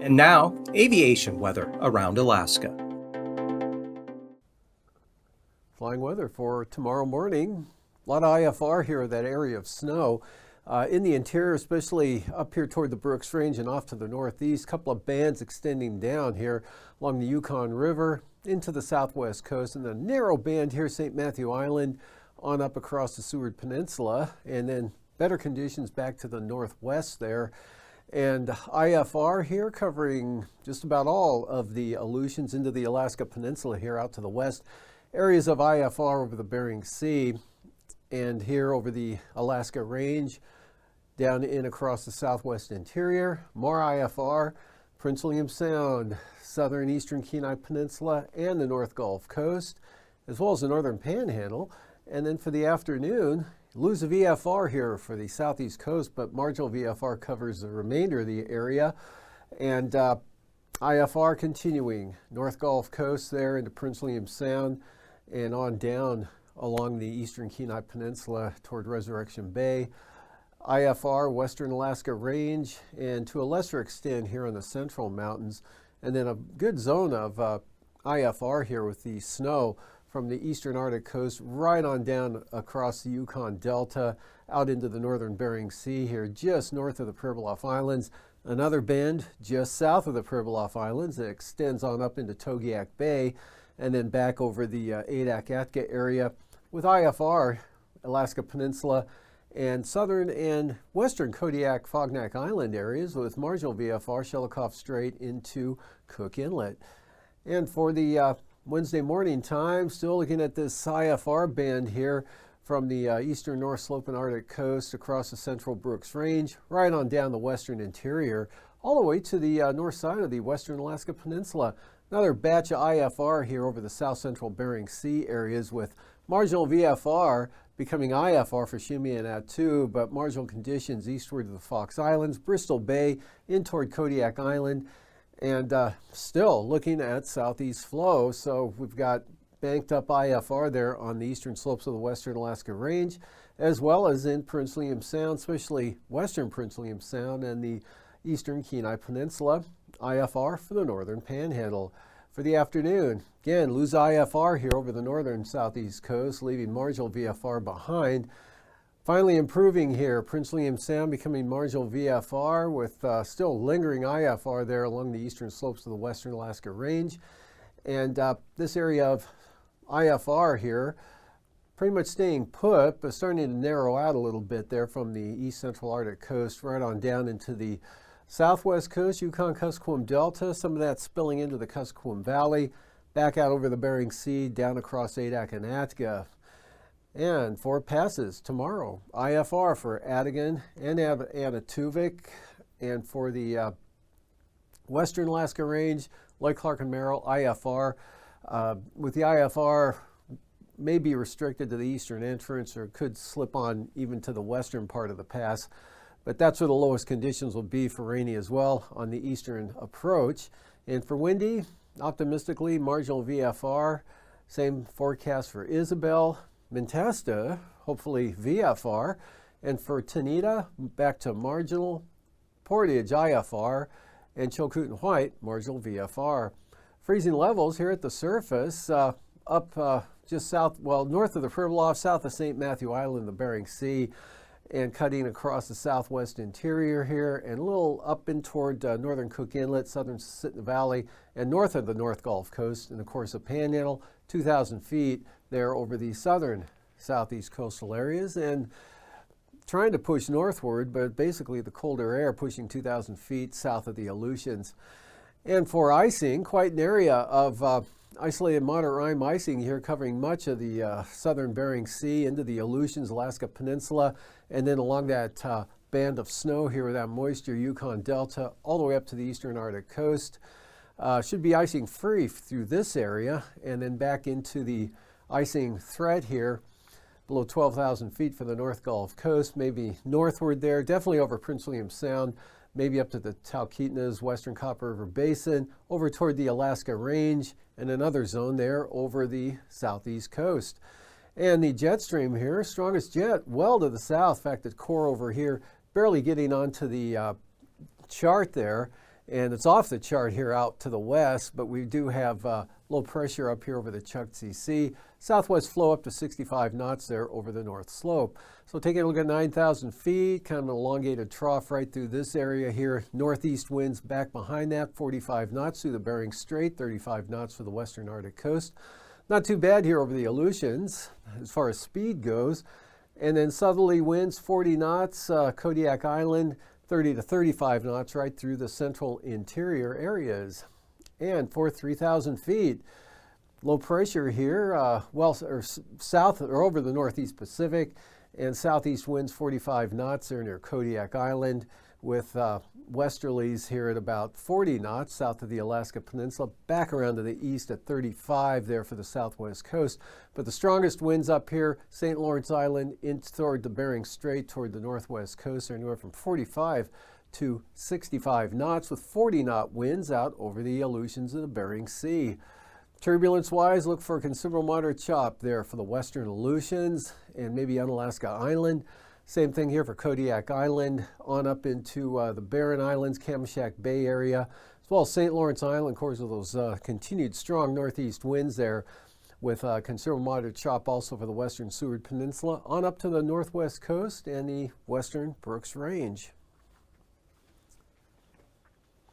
And now, aviation weather around Alaska. Flying weather for tomorrow morning. A lot of IFR here, that area of snow. In the interior, especially up here toward the Brooks Range and off to the northeast, a couple of bands extending down here along the Yukon River into the southwest coast, and a narrow band here, St. Matthew Island, on up across the Seward Peninsula, and then better conditions back to the northwest there. And IFR here covering just about all of the Aleutians into the Alaska Peninsula here out to the west. Areas of IFR over the Bering Sea, and here over the Alaska Range, down in across the southwest interior. More IFR, Prince William Sound, southern eastern Kenai Peninsula, and the North Gulf Coast, as well as the northern Panhandle. And then for the afternoon, lose a VFR here for the southeast coast, but marginal VFR covers the remainder of the area. And IFR continuing, North Gulf Coast there into Prince William Sound and on down along the eastern Kenai Peninsula toward Resurrection Bay. IFR, Western Alaska Range, and to a lesser extent here in the Central Mountains. And then a good zone of IFR here with the snow from the eastern Arctic coast right on down across the Yukon Delta out into the northern Bering Sea here just north of the Pribilof Islands. Another bend just south of the Pribilof Islands that extends on up into Togiak Bay and then back over the Adak-Atka area with IFR, Alaska Peninsula, and southern and western Kodiak-Fognak Island areas with marginal VFR, Shelikof Strait into Cook Inlet. And for the Wednesday morning time, still looking at this IFR band here from the eastern North Slope and Arctic coast across the central Brooks Range, right on down the western interior, all the way to the north side of the western Alaska Peninsula. Another batch of IFR here over the south central Bering Sea areas with marginal VFR becoming IFR for Shimi and Attu, but marginal conditions eastward of the Fox Islands, Bristol Bay, in toward Kodiak Island, and still looking at southeast flow. So we've got banked up IFR there on the eastern slopes of the western Alaska Range, as well as in Prince William Sound, especially western Prince William Sound and the eastern Kenai Peninsula. IFR for the northern Panhandle. For the afternoon, again, lose IFR here over the northern southeast coast, leaving marginal VFR behind. Finally improving here, Prince William Sound becoming marginal VFR with still lingering IFR there along the eastern slopes of the western Alaska Range. And this area of IFR here pretty much staying put, but starting to narrow out a little bit there from the east central Arctic coast right on down into the southwest coast, Yukon-Kuskokwim Delta, some of that spilling into the Kuskokwim Valley, back out over the Bering Sea, down across Adak and Atka. And for passes tomorrow, IFR for Adigan and Anaktuvik, and for the western Alaska Range, Lake Clark and Merrill, IFR. With the IFR may be restricted to the eastern entrance or could slip on even to the western part of the pass. But that's where the lowest conditions will be for rainy as well on the eastern approach. And for windy, optimistically, marginal VFR. Same forecast for Isabel. Mentasta, hopefully VFR. And for Tanita, back to marginal. Portage, IFR. And Chilkoot and White, marginal VFR. Freezing levels here at the surface, up just south, well, north of the Pribilof, south of St. Matthew Island, the Bering Sea, and cutting across the southwest interior here, and a little up in toward northern Cook Inlet, southern Sitna Valley, and north of the North Gulf Coast, and of course the Panhandle, 2,000 feet there over the southern southeast coastal areas, and trying to push northward, but basically the colder air pushing 2,000 feet south of the Aleutians. And for icing, quite an area of isolated moderate rime icing here covering much of the southern Bering Sea into the Aleutians, Alaska Peninsula, and then along that band of snow here with that moisture, Yukon Delta, all the way up to the eastern Arctic coast. Should be icing free through this area and then back into the icing threat here below 12,000 feet for the North Gulf Coast, maybe northward there, definitely over Prince William Sound, maybe up to the Talkeetnas, Western Copper River Basin, over toward the Alaska Range, and another zone there over the southeast coast. And the jet stream here, strongest jet well to the south. In fact, the core over here barely getting onto the chart there. And it's off the chart here out to the west, but we do have low pressure up here over the Chukchi Sea. Southwest flow up to 65 knots there over the north slope. So taking a look at 9,000 feet, kind of an elongated trough right through this area here. Northeast winds back behind that, 45 knots through the Bering Strait, 35 knots for the western Arctic coast. Not too bad here over the Aleutians as far as speed goes. And then southerly winds, 40 knots, Kodiak Island, 30 to 35 knots right through the central interior areas. And for 3,000 feet, low pressure here, south or over the Northeast Pacific, and southeast winds 45 knots there near Kodiak Island, with westerlies here at about 40 knots south of the Alaska Peninsula, back around to the east at 35 there for the southwest coast. But the strongest winds up here, St. Lawrence Island in toward the Bering Strait toward the northwest coast, are anywhere from 45 to 65 knots, with 40-knot winds out over the Aleutians and the Bering Sea. Turbulence-wise, look for a considerable moderate chop there for the western Aleutians and maybe Unalaska Island. Same thing here for Kodiak Island, on up into the Barren Islands, Kamishak Bay area, as well as St. Lawrence Island, of course, with those continued strong northeast winds there, with considerable moderate chop also for the western Seward Peninsula, on up to the northwest coast and the western Brooks Range.